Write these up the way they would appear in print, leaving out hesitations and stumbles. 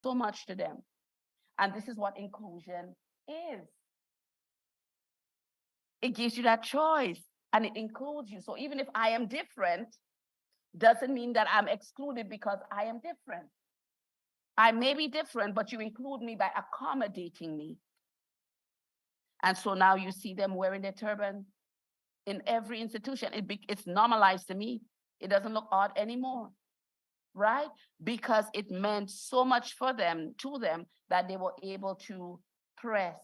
so much to them. And this is what inclusion is. It gives you that choice and it includes you. So even if I am different, doesn't mean that I'm excluded because I am different. I may be different, but you include me by accommodating me. And so now you see them wearing their turban in every institution. It's normalized to me. It doesn't look odd anymore, right? Because it meant so much for them, to them, that they were able to press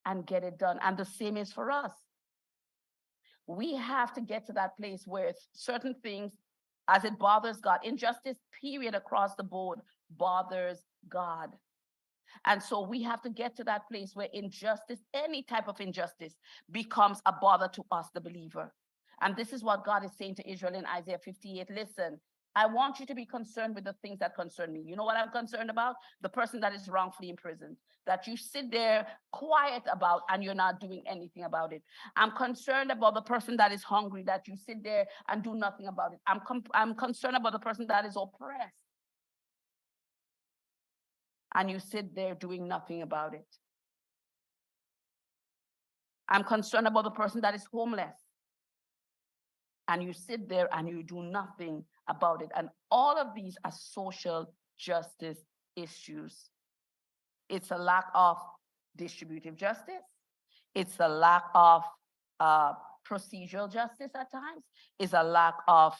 and get it done. And the same is for us. We have to get to that place where certain things, as it bothers God, injustice, period, across the board, bothers God. And so we have to get to that place where injustice, any type of injustice, becomes a bother to us, the believer. And this is what God is saying to Israel in Isaiah 58. Listen, I want you to be concerned with the things that concern me. You know what I'm concerned about? The person that is wrongfully imprisoned, that you sit there quiet about and you're not doing anything about it. I'm concerned about the person that is hungry, that you sit there and do nothing about it. I'm concerned about the person that is oppressed and you sit there doing nothing about it. I'm concerned about the person that is homeless and you sit there and you do nothing about it. And all of these are social justice issues. It's a lack of distributive justice. It's a lack of procedural justice at times. It's a lack of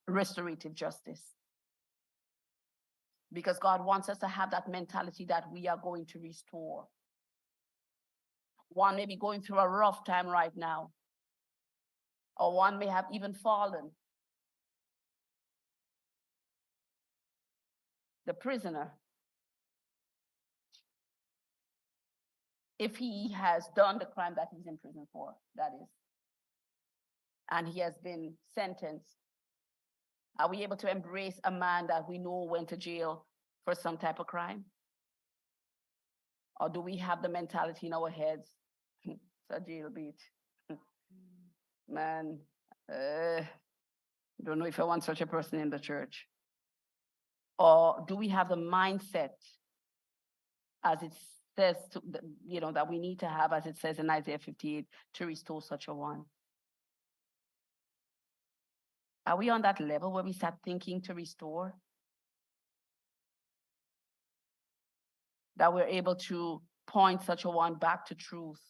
restorative justice. Because God wants us to have that mentality that we are going to restore. One may be going through a rough time right now, or one may have even fallen. The prisoner, if he has done the crime that he's in prison for, that is, and he has been sentenced, are we able to embrace a man that we know went to jail for some type of crime? Or do we have the mentality in our heads, it's a jail beat? Man, don't know if I want such a person in the church. Or do we have the mindset, as it says, that we need to have, as it says in Isaiah 58, to restore such a one? Are we on that level where we start thinking to restore? That we're able to point such a one back to truth.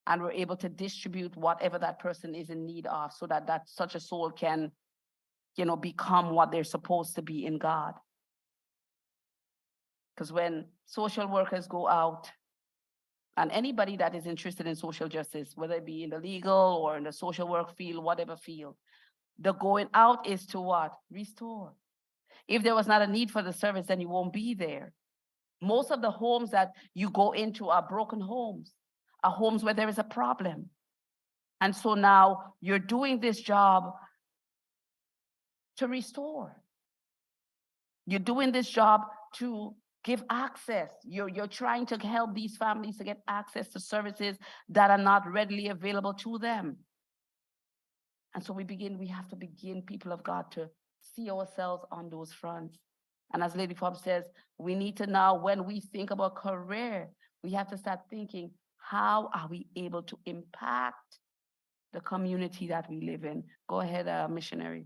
And we're able to distribute whatever that person is in need of so that such a soul can, become what they're supposed to be in God. Because when social workers go out, and anybody that is interested in social justice, whether it be in the legal or in the social work field, whatever field, the going out is to what? Restore. If there was not a need for the service, then you won't be there. Most of the homes that you go into are broken homes, are homes where there is a problem. And so now you're doing this job to restore. You're doing this job to give access. You're trying to help these families to get access to services that are not readily available to them. And so we have to begin, people of God, to see ourselves on those fronts. And as Lady Forbes says, we need to now, when we think about career, we have to start thinking, how are we able to impact the community that we live in? Go ahead, missionary.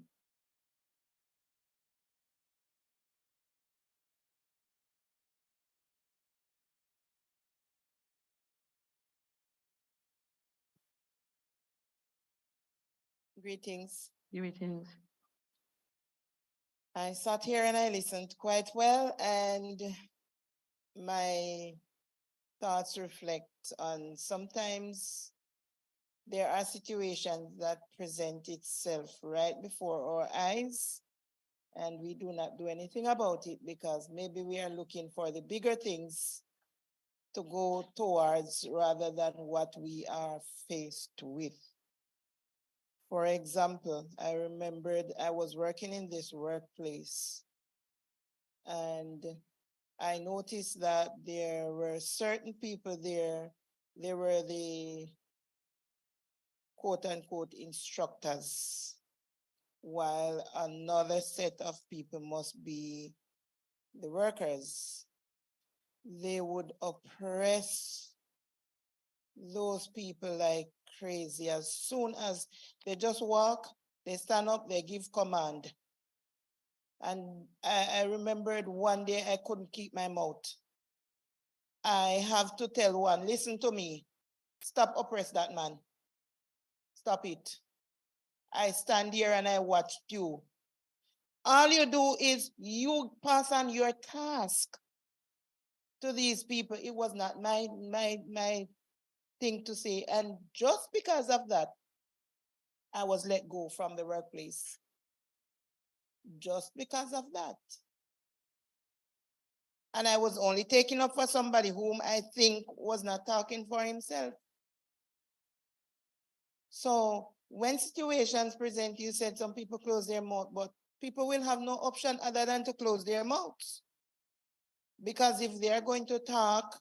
Greetings. Greetings. I sat here and I listened quite well, and my thoughts reflect on sometimes there are situations that present itself right before our eyes, and we do not do anything about it because maybe we are looking for the bigger things to go towards rather than what we are faced with. For example, I remembered I was working in this workplace and I noticed that there were certain people there, they were the quote unquote instructors. while another set of people must be the workers. They would oppress those people like crazy. As soon as they just walk, they stand up, they give command. And I remembered one day I couldn't keep my mouth. I have to tell one, listen to me, stop oppress that man. Stop it. I stand here and I watched you. All you do is you pass on your task to these people. It was not my thing to say. And just because of that, I was let go from the workplace. Just because of that. And I was only taking up for somebody whom I think was not talking for himself. So when situations present, you said some people close their mouth, but people will have no option other than to close their mouths. Because if they're going to talk,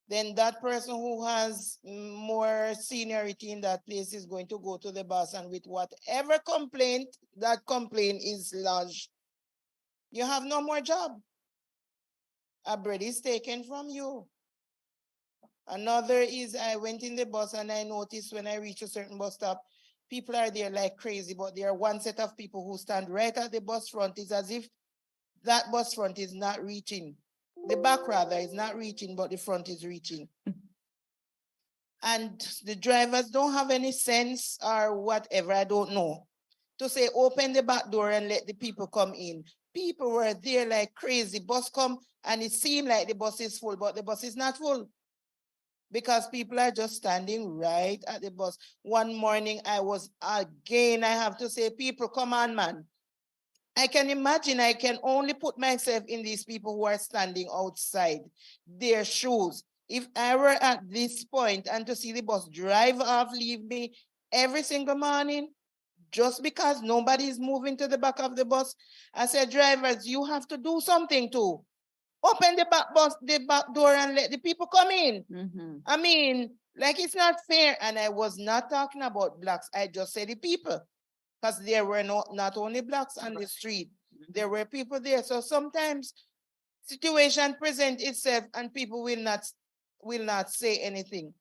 then that person who has more seniority in that place is going to go to the boss, and with whatever complaint, that complaint is lodged, you have no more job. A bread is taken from you. Another is I went in the bus and I noticed when I reach a certain bus stop, people are there like crazy, but there are one set of people who stand right at the bus front. It's as if that bus front is not reaching. The back rather is not reaching, but the front is reaching. And the drivers don't have any sense or whatever, I don't know, to say open the back door and let the people come in. People were there like crazy. Bus come and it seemed like the bus is full, but the bus is not full because people are just standing right at the bus. One morning I have to say, people, come on, man. I can imagine, I can only put myself in these people who are standing outside their shoes. If I were at this point and to see the bus drive off, leave me every single morning, just because nobody is moving to the back of the bus, I said, drivers, you have to do something too. Open the back door and let the people come in. I mean, like it's not fair. And I was not talking about blacks. I just said the people, because there were not only blacks on the street, there were people there. So sometimes situation present itself and people will not say anything.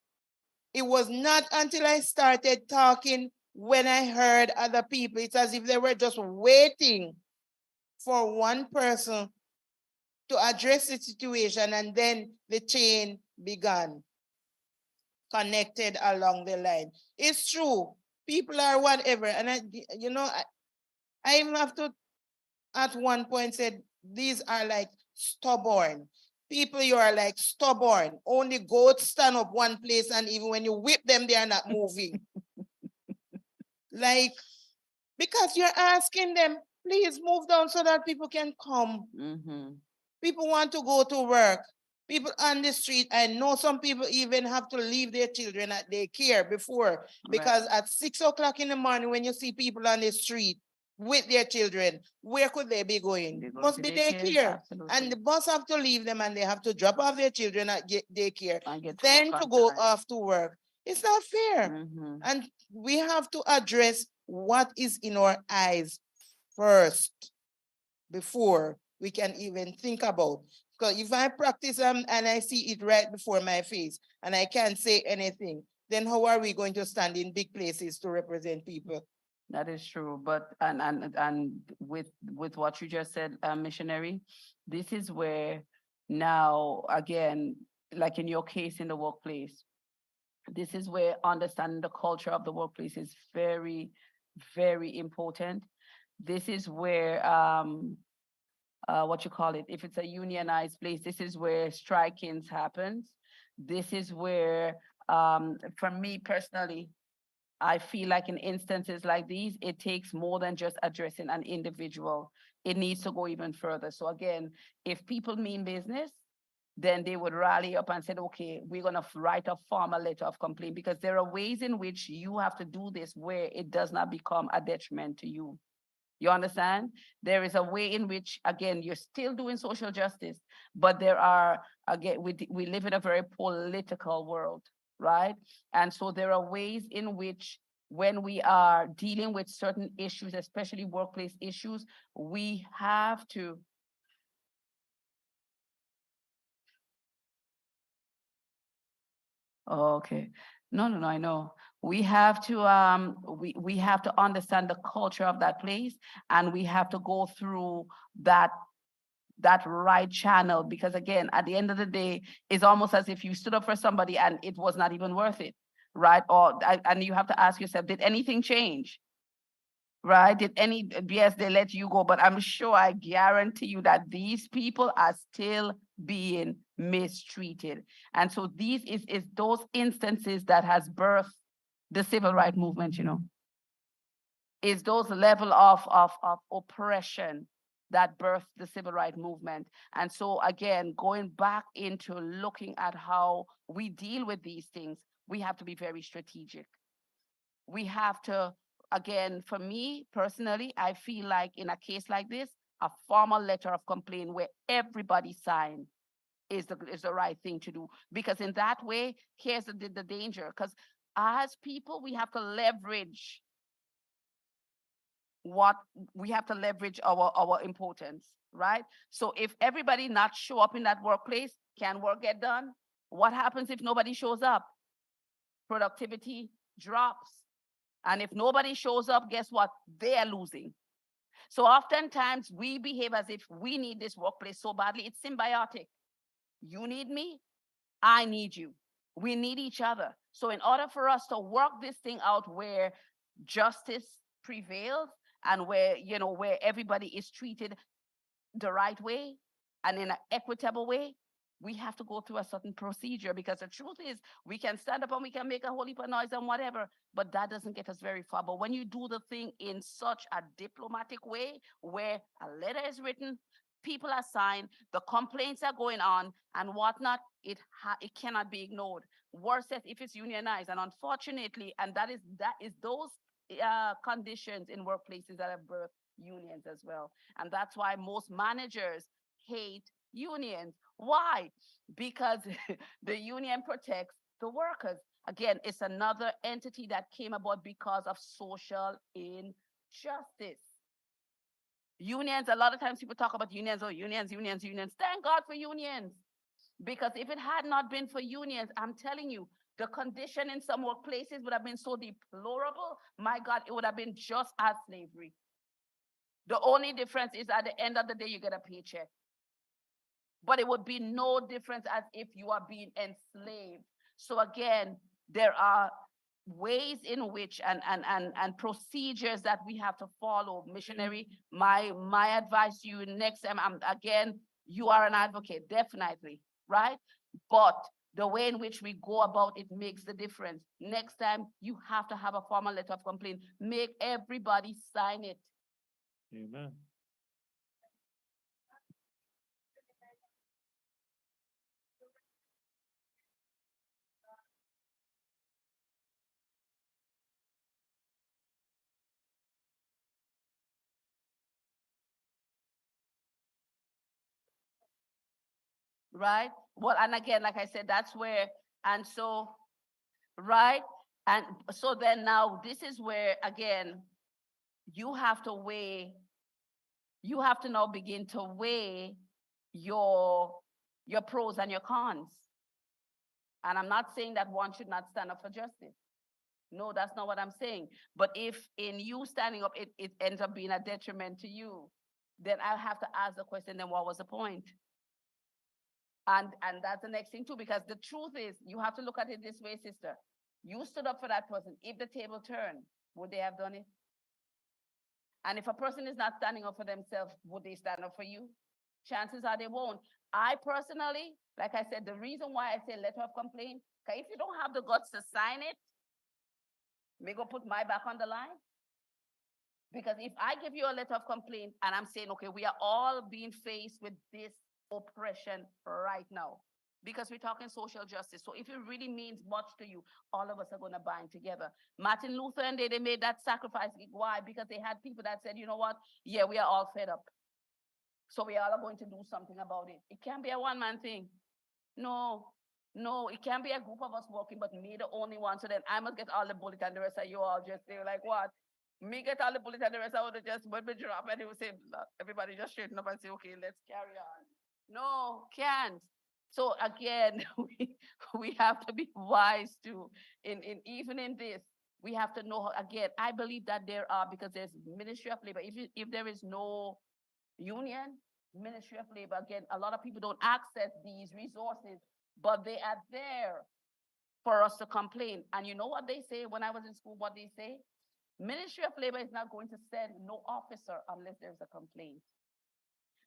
It was not until I started talking when I heard other people. It's as if they were just waiting for one person to address the situation, and then the chain began, connected along the line. It's true. People are whatever. And I even have to, at one point, said, these are like stubborn. People, you are like stubborn. Only goats stand up one place, and even when you whip them, they are not moving. Like, because you're asking them, please move down so that people can come. People want to go to work. People on the street, I know some people even have to leave their children at daycare before, because at 6 o'clock in the morning, when you see people on the street with their children, where could they be going? They must be daycare. And the bus have to leave them and they have to drop off their children at daycare, then to go off to work. It's not fair. And we have to address what is in our eyes first before we can even think about. Because if I practice and I see it right before my face and I can't say anything, then how are we going to stand in big places to represent people? That is true. But and with what you just said, missionary, this is where now again, like in your case in the workplace, this is where understanding the culture of the workplace is very, very important. This is where what you call it, if it's a unionized place, this is where strikings happens. This is where for me personally, I feel like in instances like these, it takes more than just addressing an individual. It needs to go even further. So again, if people mean business, then they would rally up and said, okay, we're going to write a formal letter of complaint, because there are ways in which you have to do this where it does not become a detriment to you. You understand? There is a way in which, again, you're still doing social justice, but there are, again, we live in a very political world, right? And so there are ways in which when we are dealing with certain issues, especially workplace issues, we have to. Oh, okay. No, no, no, I know. We have to understand the culture of that place, and we have to go through that right channel, because again, at the end of the day, it's almost as if you stood up for somebody and it was not even worth it, right? And you have to ask yourself, did anything change? Right? Did any, yes, they let you go, but I'm sure, I guarantee you that these people are still being mistreated. And so these is those instances that has birthed the civil rights movement, is those level of oppression that birthed the civil rights movement. And so again, going back into looking at how we deal with these things, we have to be very strategic. We have to, again, for me personally, I feel like in a case like this, a formal letter of complaint where everybody sign is the right thing to do. Because in that way, here's the danger. Because as people, we have to leverage what we have to leverage our importance, right? So if everybody not show up in that workplace, can work get done? What happens if nobody shows up? Productivity drops. And if nobody shows up, guess what? They are losing. So oftentimes we behave as if we need this workplace so badly. It's symbiotic. You need me, I need you. We need each other. So in order for us to work this thing out where justice prevails, and where everybody is treated the right way and in an equitable way, we have to go through a certain procedure. Because the truth is, we can stand up and we can make a whole heap of noise and whatever, but that doesn't get us very far. But when you do the thing in such a diplomatic way, where a letter is written, people are signed, the complaints are going on and whatnot, it cannot be ignored. Worse if it's unionized, and unfortunately, and that is those conditions in workplaces that have birthed unions as well. And that's why most managers hate unions. Why? Because the union protects the workers. Again, it's another entity that came about because of social injustice. Unions, a lot of times people talk about unions, oh, unions, unions, unions. Thank God for unions. Because if it had not been for unions, I'm telling you, the condition in some workplaces would have been so deplorable. My God, it would have been just as slavery. The only difference is at the end of the day, you get a paycheck. But it would be no difference as if you are being enslaved. So again, there are ways in which and procedures that we have to follow. Missionary, my advice to you next time, again, you are an advocate, definitely, right? But the way in which we go about it makes the difference. Next time, you have to have a formal letter of complaint. Make everybody sign it. Amen. Right? Well, and again, like I said, that's where, and so, right? And so then now this is where, again, you have to weigh, you have to now begin to weigh your pros and your cons. And I'm not saying that one should not stand up for justice. No, that's not what I'm saying. But if in you standing up, it ends up being a detriment to you, then I have to ask the question, then what was the point? And that's the next thing too, because the truth is, you have to look at it this way, sister. You stood up for that person. If the table turned, would they have done it? And if a person is not standing up for themselves, would they stand up for you? Chances are they won't. I personally, like I said, the reason why I say letter of complaint, okay, if you don't have the guts to sign it, may go put my back on the line. Because if I give you a letter of complaint and I'm saying, okay, we are all being faced with this oppression right now, because we're talking social justice. So if it really means much to you, all of us are going to bind together. Martin Luther and they made that sacrifice. Why? Because they had people that said, you know what? Yeah, we are all fed up. So we all are going to do something about it. It can't be a one-man thing. No, No, it can be a group of us working, but me the only one. So then I must get all the bullet and the rest of you all just say like what? Me get all the bullet and the rest I would just when we drop and they would say everybody just straighten up and say, okay, let's carry on. No, can't. So again, we have to be wise too. In even in this, we have to know again. I believe that there are because there's Ministry of Labor. If there is no union, Ministry of Labor, again, a lot of people don't access these resources, but they are there for us to complain. And you know what they say when I was in school, what they say? Ministry of Labor is not going to send no officer unless there's a complaint.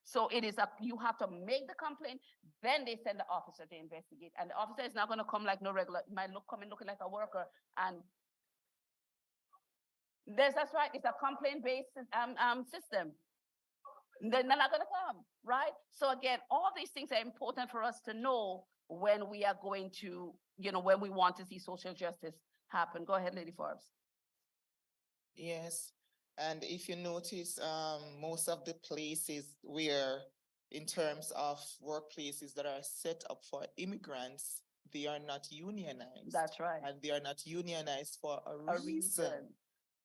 So it is you have to make the complaint, then they send the officer to investigate. And the officer is not going to come like no regular, might come in looking like a worker. And that's right, it's a complaint-based system. They're not going to come, right? So again, all these things are important for us to know when we are going to, when we want to see social justice happen. Go ahead, Lady Forbes. Yes. And if you notice, most of the places where, in terms of workplaces that are set up for immigrants, they are not unionized. That's right. And they are not unionized for a A reason. reason.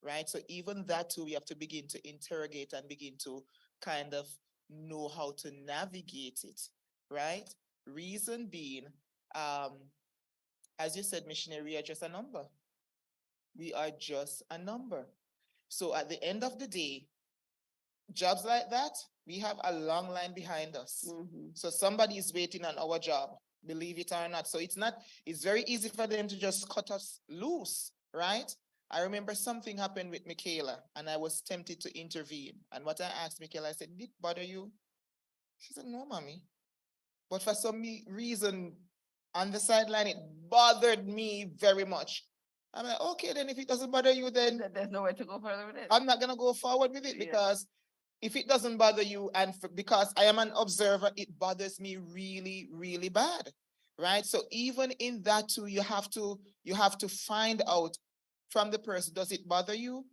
Right? So even that too, we have to begin to interrogate and begin to kind of know how to navigate it, right? Reason being, as you said, missionary, we are just a number. We are just a number. So at the end of the day, jobs like that, we have a long line behind us. Mm-hmm. So somebody is waiting on our job, believe it or not. So it's very easy for them to just cut us loose, right? I remember something happened with Michaela and I was tempted to intervene. And what I asked Michaela, I said, did it bother you? She said, no, mommy. But for some reason on the sideline, it bothered me very much. I'm like, okay, then if it doesn't bother you, then there's nowhere to go further with it. I'm not going to go forward with it because if it doesn't bother you and because I am an observer, it bothers me really, really bad. Right. So even in that too, you have to find out from the person, does it bother you?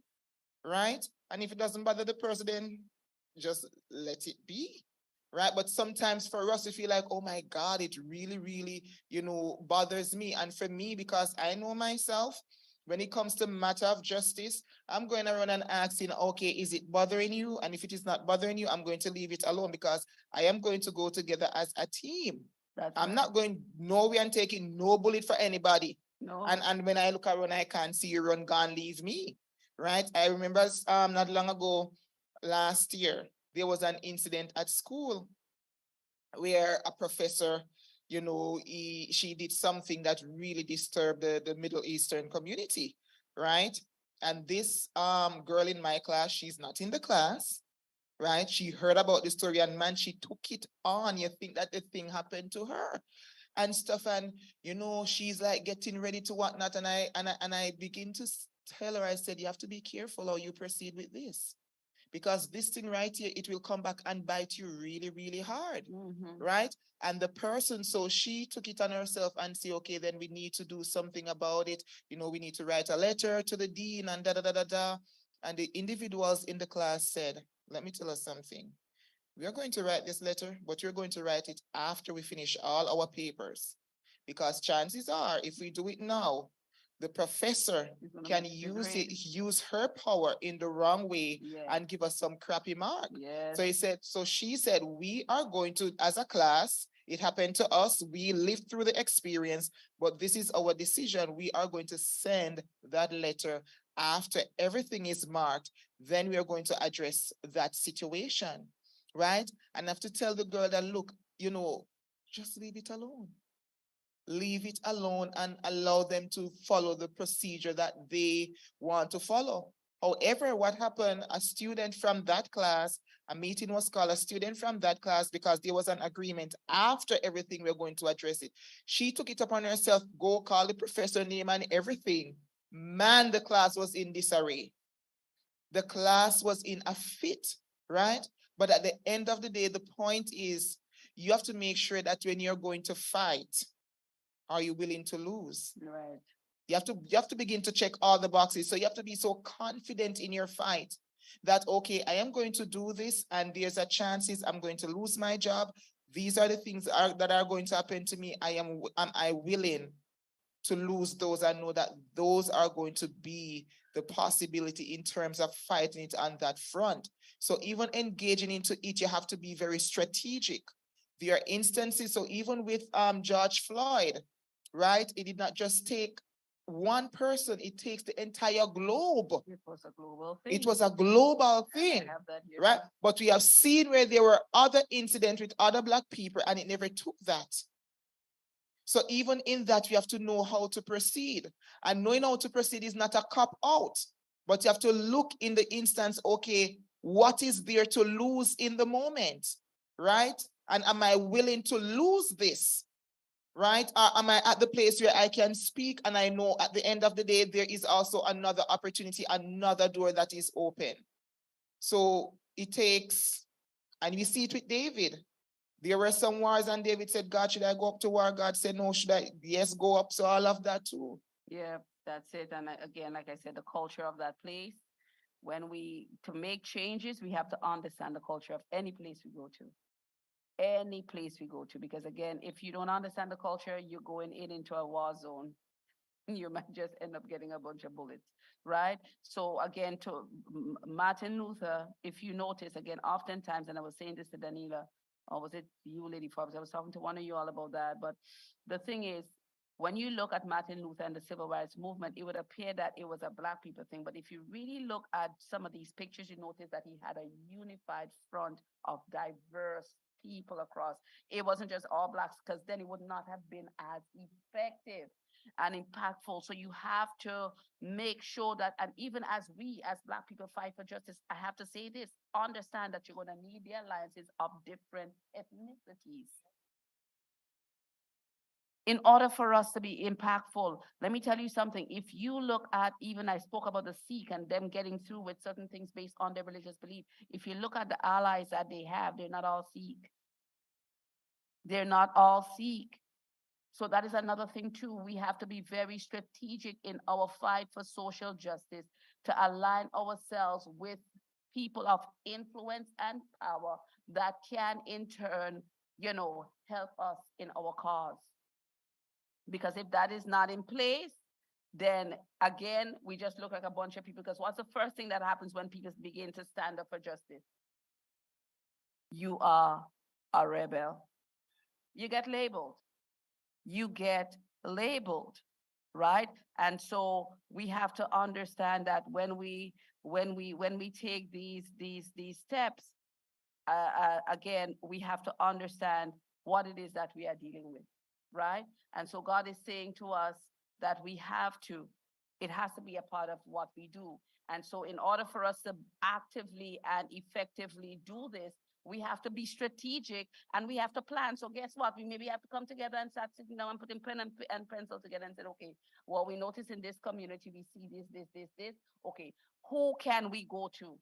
Right. And if it doesn't bother the person, then just let it be. Right. But sometimes for us, we feel like, oh my God, it really, really, bothers me. And for me, because I know myself, when it comes to matter of justice, I'm going around and asking, okay, is it bothering you? And if it is not bothering you, I'm going to leave it alone because I am going to go together as a team. I'm not going nowhere and taking no bullet for anybody. No. And when I look around, I can't see you run, gone, leave me. Right? I remember not long ago, last year, there was an incident at school where a professor, she did something that really disturbed the Middle Eastern community, right? And this girl in my class, she's not in the class, right? She heard about the story and man, she took it on. You think that the thing happened to her and stuff, and she's like getting ready to whatnot, and I begin to tell her, I said, you have to be careful how you proceed with this. Because this thing right here, it will come back and bite you really, really hard, right? And the person, so she took it on herself and say, okay, then we need to do something about it. We need to write a letter to the dean and da da da da da. And the individuals in the class said, let me tell us something. We are going to write this letter, but you're going to write it after we finish all our papers. Because chances are, if we do it now, the professor can use her power in the wrong way and give us some crappy mark. So she said, we are going to, as a class, it happened to us, we lived through the experience, but this is our decision. We are going to send that letter after everything is marked. Then we are going to address that situation, right? And I have to tell the girl that, look, just leave it alone. Leave it alone and allow them to follow the procedure that they want to follow. However, what happened, a student from that class, a meeting was called, a student from that class, because there was an agreement after everything, we're going to address it. She took it upon herself, go call the professor name and everything. Man, the class was in disarray. The class was in a fit, right? But at the end of the day, the point is, you have to make sure that when you're going to fight, are you willing to lose? Right. You have to begin to check all the boxes. So you have to be so confident in your fight that, okay, I am going to do this and there's a chances I'm going to lose my job. These are the things that are going to happen to me. Am I willing to lose those? I know that those are going to be the possibility in terms of fighting it on that front. So even engaging into it, you have to be very strategic. There are instances, so even with George Floyd, right? It did not just take one person, it takes the entire globe. It was a global thing. It was a global thing, right? But we have seen where there were other incidents with other Black people and it never took that. So even in that, we have to know how to proceed. And knowing how to proceed is not a cop out, but you have to look in the instance, okay, what is there to lose in the moment, right? And am I willing to lose this, right? Am I at the place where I can speak and I know at the end of the day, there is also another opportunity, another door that is open. So it takes, and we see it with David. There were some wars and David said, God, should I go up to war? God said, no, should I? Yes, go up. So all of that too. Yeah, that's it. And again, like I said, the culture of that place, to make changes, we have to understand the culture of any place we go to. Any place we go to. Because again, if you don't understand the culture, you're going into a war zone. You might just end up getting a bunch of bullets, right? So again, to Martin Luther, if you notice, again, oftentimes, and I was saying this to Danila, or was it you, Lady Forbes? I was talking to one of you all about that. But the thing is, when you look at Martin Luther and the civil rights movement, it would appear that it was a Black people thing. But if you really look at some of these pictures, you notice that he had a unified front of diverse people across. It wasn't just all Blacks, because then it would not have been as effective and impactful. So you have to make sure that, and even as we as Black people fight for justice, I have to say this, understand that you're going to need the alliances of different ethnicities in order for us to be impactful. Let me tell you something. If you look at, even I spoke about the Sikh and them getting through with certain things based on their religious belief. If you look at the allies that they have, they're not all Sikh. They're not all Sikh. So that is another thing too. We have to be very strategic in our fight for social justice, to align ourselves with people of influence and power that can in turn, help us in our cause. Because if that is not in place, then again, we just look like a bunch of people. Because what's the first thing that happens when people begin to stand up for justice? You are a rebel. You get labeled. You get labeled, right? And so we have to understand that when we take these steps, again, we have to understand what it is that we are dealing with, right? And so God is saying to us that it has to be a part of what we do. And so in order for us to actively and effectively do this, we have to be strategic and we have to plan. So guess what? We maybe have to come together and start sitting down and putting pen and pencil together and say, okay, well, we notice in this community, we see this. Okay, who can we go to?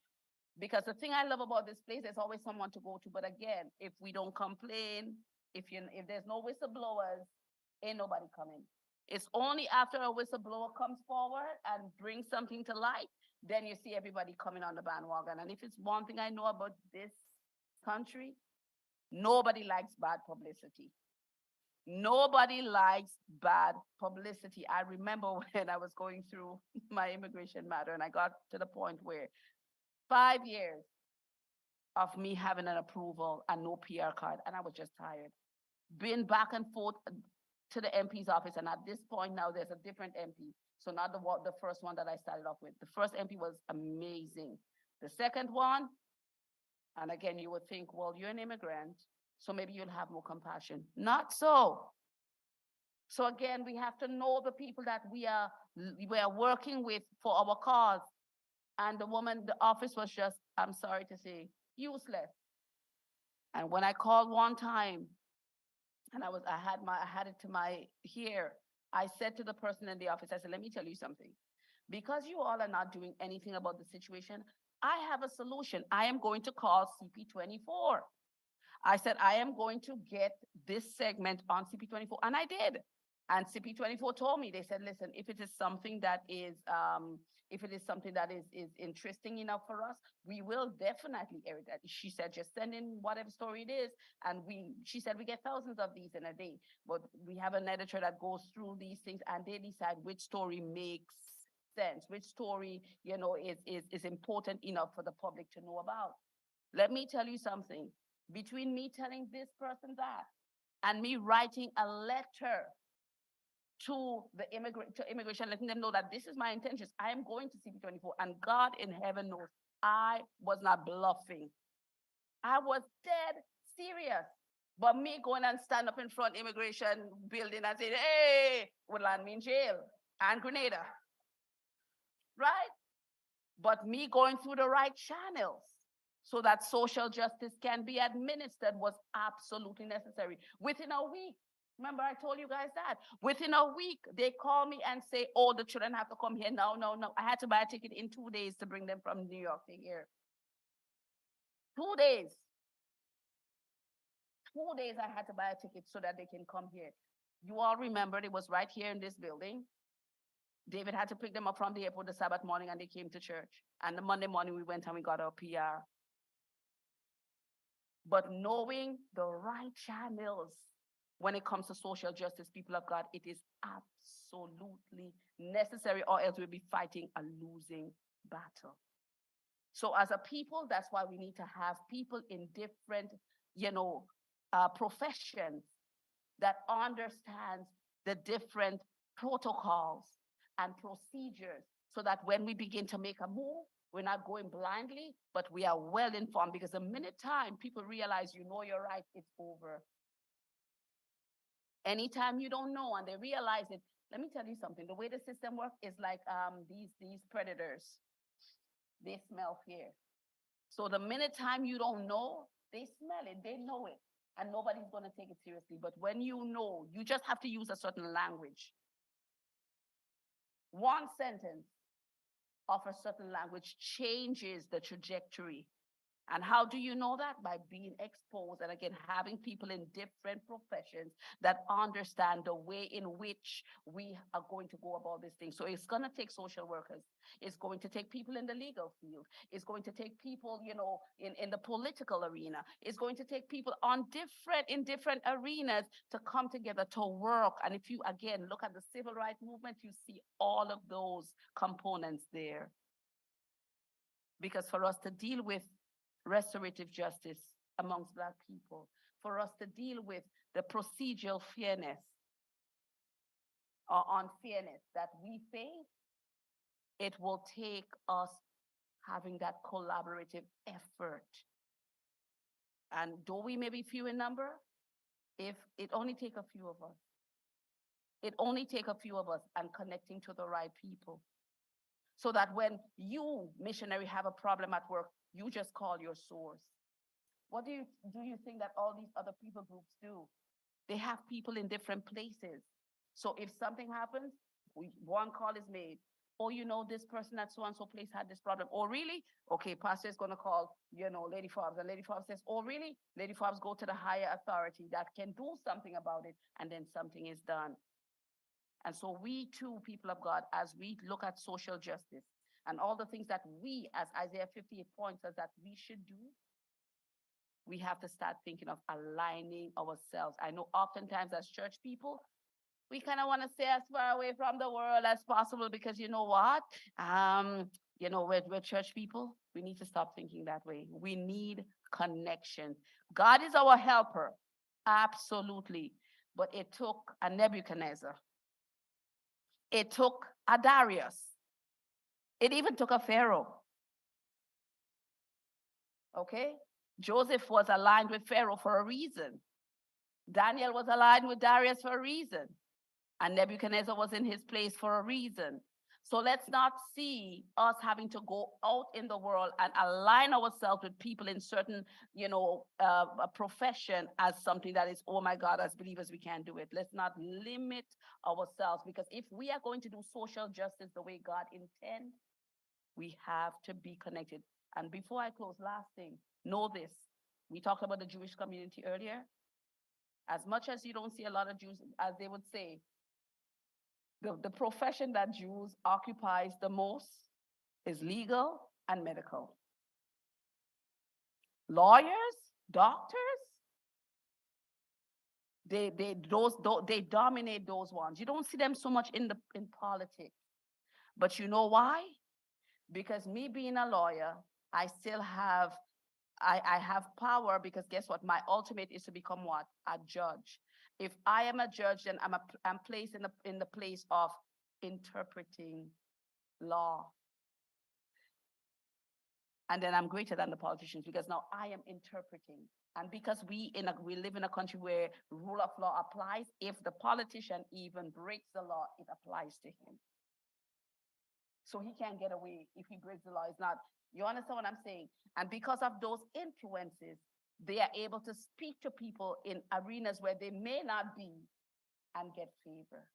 Because the thing I love about this place, there's always someone to go to. But again, if we don't complain, if there's no whistleblowers, ain't nobody coming. It's only after a whistleblower comes forward and brings something to light, then you see everybody coming on the bandwagon. And if it's one thing I know about this country, nobody likes bad publicity. Nobody likes bad publicity. I remember when I was going through my immigration matter and I got to the point where 5 years of me having an approval and no PR card, and I was just tired. Been back and forth to the MP's office, and at this point now there's a different MP. So not the first one that I started off with. The first MP was amazing. The second one, and again, you would think, well, you're an immigrant, so maybe you'll have more compassion. Not so. So again, we have to know the people that we are working with for our cause. And the office was just, I'm sorry to say, useless. And when I called one time, and I had it to my ear, I said to the person in the office, I said, let me tell you something. Because you all are not doing anything about the situation, I have a solution. I am going to call CP24. I said, I am going to get this segment on CP24. And I did. And CP24 told me, they said, listen, if it is something that is, is interesting enough for us, we will definitely air it. She said, just send in whatever story it is. And she said, we get thousands of these in a day, but we have an editor that goes through these things and they decide which story makes sense, which story, is important enough for the public to know about. Let me tell you something. Between me telling this person that and me writing a letter to immigration, letting them know that this is my intentions. I am going to CP24, and God in heaven knows I was not bluffing. I was dead serious. But me going and stand up in front immigration building and say, hey, would land me in jail and Grenada. Right? But me going through the right channels so that social justice can be administered was absolutely necessary. Within a week, remember I told you guys that, within a week, they call me and say, oh, the children have to come here. No. I had to buy a ticket in 2 days to bring them from New York to here. 2 days. 2 days I had to buy a ticket so that they can come here. You all remember it was right here in this building. David had to pick them up from the airport the Sabbath morning and they came to church. And the Monday morning we went and we got our PR. But knowing the right channels when it comes to social justice, people of God, it is absolutely necessary, or else we'll be fighting a losing battle. So as a people, that's why we need to have people in different, professions that understands the different protocols and procedures, so that when we begin to make a move, we're not going blindly, but we are well informed. Because the minute time people realize you're right, it's over. Anytime you don't know and they realize it, let me tell you something. The way the system works is like these predators. They smell fear. So the minute time you don't know, they smell it, they know it, and nobody's going to take it seriously. But when you know, you just have to use a certain language. One sentence of a certain language changes the trajectory. And how do you know that? By being exposed and again, having people in different professions that understand the way in which we are going to go about this thing. So it's going to take social workers. It's going to take people in the legal field. It's going to take people, in the political arena. It's going to take people in different arenas to come together to work. And if you, again, look at the civil rights movement, you see all of those components there. Because for us to deal with restorative justice amongst Black people, for us to deal with the procedural fairness or unfairness that we face, it will take us having that collaborative effort. And though we may be few in number, if it only take a few of us, and connecting to the right people, so that when you, missionary, have a problem at work, you just call your source. What do you think that all these other people groups do? They have people in different places. So if something happens, one call is made. Oh, this person at so-and-so place had this problem. Oh, really? Okay, pastor is going to call, Lady Forbes. And Lady Forbes says, oh, really? Lady Forbes go to the higher authority that can do something about it. And then something is done. And so we too, people of God, as we look at social justice and all the things that we, as Isaiah 58 points us, that we should do, we have to start thinking of aligning ourselves. I know oftentimes as church people, we kind of want to stay as far away from the world as possible because you know what? We're church people. We need to stop thinking that way. We need connection. God is our helper. Absolutely. But it took a Nebuchadnezzar. It took a Darius. It even took a Pharaoh. Okay? Joseph was aligned with Pharaoh for a reason. Daniel was aligned with Darius for a reason. And Nebuchadnezzar was in his place for a reason. So let's not see us having to go out in the world and align ourselves with people in certain, a profession as something that is, oh my God, as believers, we can't do it. Let's not limit ourselves, because if we are going to do social justice the way God intends, we have to be connected. And before I close, last thing, know this. We talked about the Jewish community earlier. As much as you don't see a lot of Jews, as they would say, The profession that Jews occupies the most is legal and medical. Lawyers, doctors, they dominate those ones. You don't see them so much in politics. But you know why? Because me being a lawyer, I still have I have power because guess what? My ultimate is to become what? A judge. If I am a judge, then I'm placed in the place of interpreting law. And then I'm greater than the politicians because now I am interpreting. And because we live in a country where rule of law applies, if the politician even breaks the law, it applies to him. So he can't get away if he breaks the law. It's not, you understand what I'm saying? And because of those influences, they are able to speak to people in arenas where they may not be and get favor.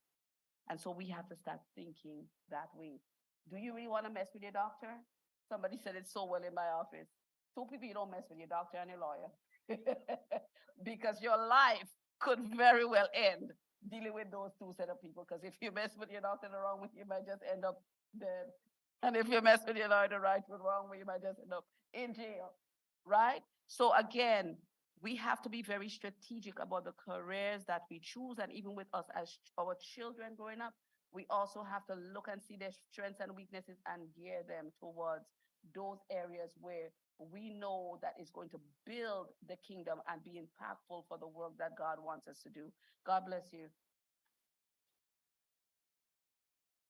And so we have to start thinking that way. Do you really want to mess with your doctor? Somebody said it so well in my office. Two people you don't mess with, your doctor and your lawyer. Because your life could very well end dealing with those two set of people. Because if you mess with your doctor the wrong way, you might just end up dead. And if you mess with your lawyer the right way, wrong way, you might just end up in jail. Right? So again, we have to be very strategic about the careers that we choose. And even with us as our children growing up, we also have to look and see their strengths and weaknesses and gear them towards those areas where we know that is going to build the kingdom and be impactful for the work that God wants us to do. God bless you.